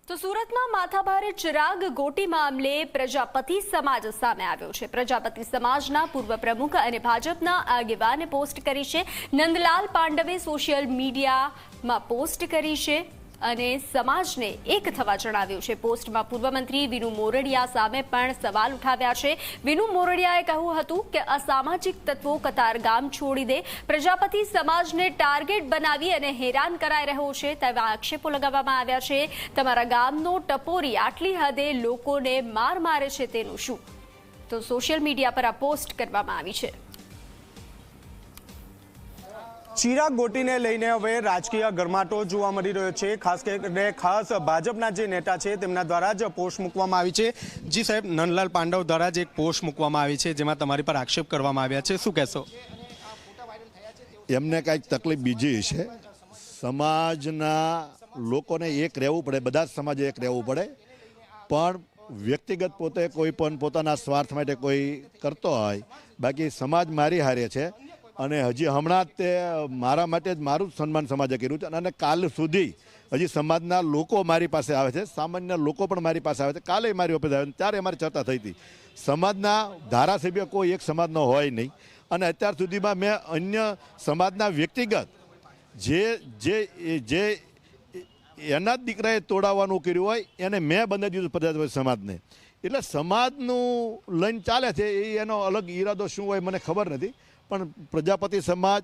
તો સુરતમાં માથાભારે ચિરાગ ગોટી મામલે પ્રજાપતિ સમાજ સામે આવ્યો છે। પ્રજાપતિ સમાજના પૂર્વ પ્રમુખ અને ભાજપના આગેવાને પોસ્ટ કરી છે। નંદલાલ પાંડવે સોશિયલ મીડિયામાં પોસ્ટ કરી છે અને સમાજને એક થવા જણાવ્યું છે। પોસ્ટમાં પૂર્વ મંત્રી વિનુ મોરડિયા સામે પણ સવાલ ઉઠાવ્યા છે। વિનુ મોરડિયાએ કહ્યું હતું કે અસામાજિક તત્વો કતારગામ છોડી દે, પ્રજાપતિ સમાજને ટાર્ગેટ બનાવી અને હેરાન કરાઈ રહ્યો છે તેવા આક્ષેપો લગાવવામાં આવ્યા છે। તમારા ગામનો ટપોરી આટલી હદે લોકોને માર મારે છે તેનું શું? તો સોશિયલ મીડિયા પર આ પોસ્ટ કરવામાં આવી છે। ચિરાગ ગોટીને લઈને હવે રાજકીય ગરમાટો જોવા મળી રહ્યો છે। ખાસ ભાજપના જે નેતા છે તેમના દ્વારા જ પોસ્ટ મૂકવામાં આવી છે। જી સાહેબ, નંદલાલ પાંડવ દ્વારા જ એક પોસ્ટ મૂકવામાં આવી છે જેમાં તમારી પર આક્ષેપ કરવામાં આવ્યા છે, શું કહેશો? એમને કાંઈક તકલીફ બીજી છે। સમાજના લોકોને એક રહેવું પડે, બધા જ સમાજે એક રહેવું પડે, પણ વ્યક્તિગત પોતે કોઈ પણ પોતાના સ્વાર્થ માટે કોઈ કરતો હોય, બાકી સમાજ મારી હારે છે। અને હજી હમણાં જ તે મારા માટે જ મારું જ સન્માન સમાજે કર્યું છે અને કાલ સુધી હજી સમાજના લોકો મારી પાસે આવે છે, સામાન્ય લોકો પણ મારી પાસે આવે છે। કાલે મારી ઓફિસ આવે ત્યારે અમારી ચર્ચા થઈ હતી। સમાજના ધારાસભ્ય કોઈ એક સમાજનો હોય નહીં અને અત્યાર સુધીમાં મેં અન્ય સમાજના વ્યક્તિગત જે એના જ દીકરાએ તોડાવવાનું કર્યું હોય એને મેં બંધ દીધું પ્રજાપતિ સમાજને। એટલે સમાજનું લઈને ચાલે છે, એ એનો અલગ ઈરાદો શું હોય મને ખબર નથી, પણ પ્રજાપતિ સમાજ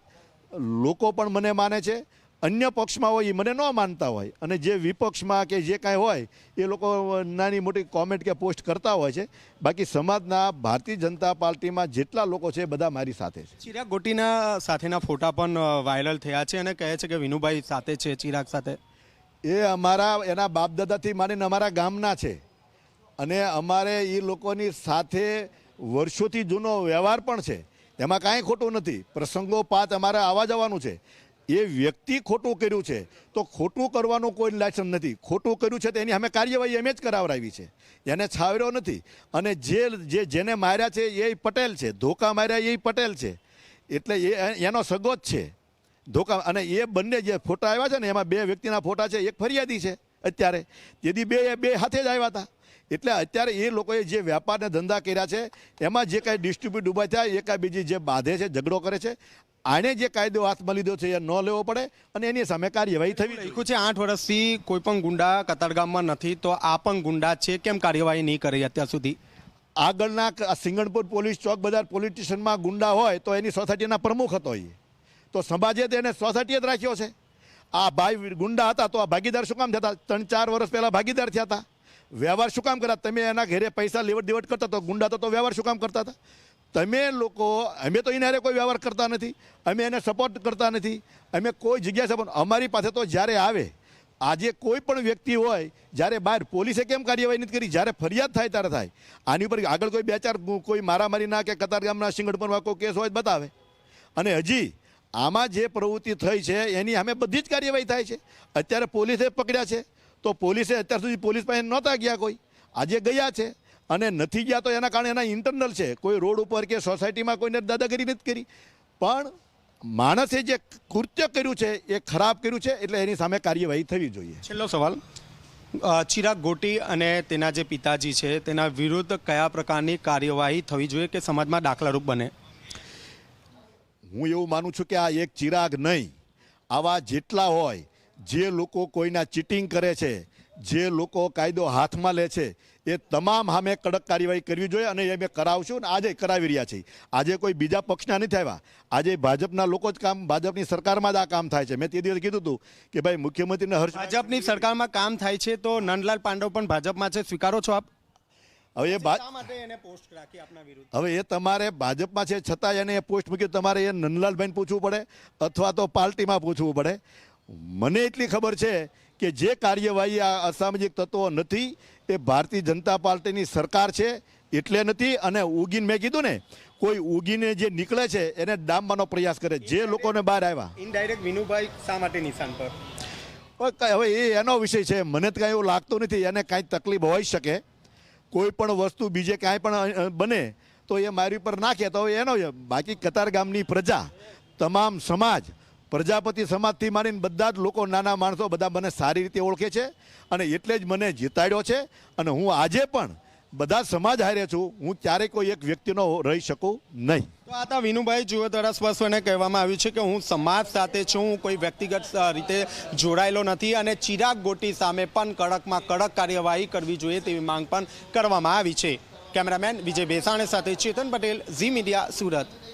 લોકો પણ મને માને છે। અન્ય પક્ષમાં હોય એ મને ન માનતા હોય અને જે વિપક્ષમાં કે જે કાંઈ હોય એ લોકો નાની મોટી કોમેન્ટ કે પોસ્ટ કરતા હોય છે, બાકી સમાજના ભારતીય જનતા પાર્ટીમાં જેટલા લોકો છે બધા મારી સાથે છે। ચિરાગ ગોટીના સાથેના ફોટા પણ વાયરલ થયા છે અને કહે છે કે વિનુભાઈ સાથે છે ચિરાગ સાથે। એ એના બાપદાદાથી માનીને અમારા ગામના છે અને અમારે એ લોકોની સાથે વર્ષોથી જૂનો વ્યવહાર પણ છે, એમાં કાંઈ ખોટું નથી। પ્રસંગોપાત અમારે આવવા જવાનું છે। એ વ્યક્તિ ખોટું કર્યું છે તો ખોટું કરવાનું કોઈ લાયસન્સ નથી। ખોટું કર્યું છે તો એની અમે કાર્યવાહી અમે જ કરાવડાવી છે, એને છાવર્યો નથી। અને જેને માર્યા છે એ પટેલ છે, ધોકા માર્યા એ પટેલ છે, એટલે એનો સગો જ છે ધોકા। અને એ બંને જે ફોટા આવ્યા છે ને એમાં બે વ્યક્તિના ફોટા છે, એક ફરિયાદી છે અત્યારે, તેથી બે હાથે જ આવ્યા હતા। એટલે અત્યારે એ લોકોએ જે વ્યાપારને ધંધા કર્યા છે એમાં જે કાંઈ ડિસ્ટ્રીબ્યુટ ઊભા થયા, એકાબીજી જે બાંધે છે, ઝઘડો કરે છે, આને જે કાયદો હાથમાં લીધો છે એ ન લેવો પડે અને એની સામે કાર્યવાહી થવી જોઈએ। લખ્યું છે 8 વર્ષથી કોઈ પણ ગુંડા કતારગામમાં નથી, તો આ પણ ગુંડા છે, કેમ કાર્યવાહી નહીં કરી અત્યાર સુધી? આગળના સિંગણપુર પોલીસ ચોક બજાર પોલીસ સ્ટેશનમાં ગુંડા હોય તો એની સોસાયટીના પ્રમુખ હતો, એ તો સમાજે તેને સોસાયટી જ રાખ્યો છે। આ ભાઈ ગુંડા હતા તો આ ભાગીદાર શું કામ થતા? 3-4 વર્ષ પહેલાં ભાગીદાર થયા હતા। વ્યવહાર શું કામ કર્યા? તમે એના ઘરે પૈસા લેવડ દેવડ કરતા તો ગુંડા તો વ્યવહાર શું કામ કરતા હતા? તમે લોકો, અમે તો એના કોઈ વ્યવહાર કરતા નથી, અમે એને સપોર્ટ કરતા નથી, અમે કોઈ જગ્યાએ સપોર્ટ, અમારી પાસે તો જ્યારે આવે, આજે કોઈ પણ વ્યક્તિ હોય, જ્યારે બહાર પોલીસે કેમ કાર્યવાહી નથી કરી? જ્યારે ફરિયાદ થાય ત્યારે થાય। આની ઉપર આગળ કોઈ 2-4 કોઈ મારામારીના કે કતારગામના સિંગણપુરમાં કોઈ કેસ હોય બતાવે, અને હજી આમાં જે પ્રવૃત્તિ થઈ છે એની અમે બધી જ કાર્યવાહી થાય છે। અત્યારે પોલીસે પકડ્યા છે તો પોલીસે અત્યાર સુધી પોલીસ પાસે નહોતા ગયા, કોઈ આજે ગયા છે અને નથી ગયા તો એના કારણે એના ઇન્ટરનલ છે, કોઈ રોડ ઉપર કે સોસાયટીમાં કોઈને દાદાગીરી નથી કરી, પણ માણસે જે કૃત્ય કર્યું છે એ ખરાબ કર્યું છે, એટલે એની સામે કાર્યવાહી થવી જોઈએ। છેલ્લો સવાલ, ચિરાગ ગોટી અને તેના જે પિતાજી છે તેના વિરુદ્ધ કયા પ્રકારની કાર્યવાહી થવી જોઈએ કે સમાજમાં દાખલારૂપ બને? હું એવું માનું છું કે આ એક ચિરાગ નહીં, આવા જેટલા હોય, જે લોકો કોઈના ચીટિંગ કરે છે, જે લોકો કાયદો હાથમાં લે છે, એ તમામ સામે કડક કાર્યવાહી કરવી જોઈએ અને એ અમે કરાવશું અને આજે કરાવી રહ્યા છીએ। આજે કોઈ બીજા પક્ષના નથી આવ્યા, આજે ભાજપના લોકો જ કામ, ભાજપની સરકારમાં જ આ કામ થાય છે। મેં તે દિવસે કીધું હતું કે ભાઈ મુખ્યમંત્રીને ભાજપની સરકારમાં કામ થાય છે તો નંદલાલ પાંડવ પણ ભાજપમાં છે, સ્વીકારો છો આપ? હવે એ તમારે ભાજપમાં છે છતાં એને એ પોસ્ટ મૂકી, તમારે એ નંદલાલભાઈને પૂછવું પડે અથવા તો પાર્ટીમાં પૂછવું પડે। મને એટલી ખબર છે કે જે કાર્યવાહી આ અસામાજિક તત્વો નથી એ ભારતીય જનતા પાર્ટીની સરકાર છે એટલે નથી। અને ઉગીને મેં કીધું ને, કોઈ ઉગીને જે નીકળે છે એને ડામવાનો પ્રયાસ કરે, જે લોકોને બહાર આવ્યા। ઇનડાયરેક્ટ વિનુભાઈ શા માટે નિશાન પર? હવે એ એનો વિષય છે, મને તો કાંઈ એવું લાગતું નથી એને કાંઈ તકલીફ હોઈ શકે। કોઈ પણ વસ્તુ બીજે કાંઈ પણ બને તો એ મારી પર નાખે તો એનો, બાકી કતારગામની પ્રજા, તમામ સમાજ, પ્રજાપતિ સમાજથી મારીને બધા જ લોકો, નાના માણસો બધા મને સારી રીતે ઓળખે છે અને એટલે જ મને જીતાડ્યો છે. અને હું આજે પણ બધા સમાજ હારે છું. હું ક્યારેય કોઈ એક વ્યક્તિનો રહી શકું નહીં. તો આ હતા વિનુભાઈ જુઓ દ્વારા સ્પષ્ટપણે કહેવામાં આવ્યું છે કે હું સમાજ સાથે છું, હું કોઈ વ્યક્તિગત રીતે જોડાયેલો નથી અને ચિરાગ ગોટી સામે પણ કડકમાં કડક કાર્યવાહી કરવી જોઈએ તેવી માંગ પણ કરવામાં આવી છે. કેમેરામેન વિજય બેસાણે સાથે ચેતન પટેલ, ઝી મીડિયા, સુરત.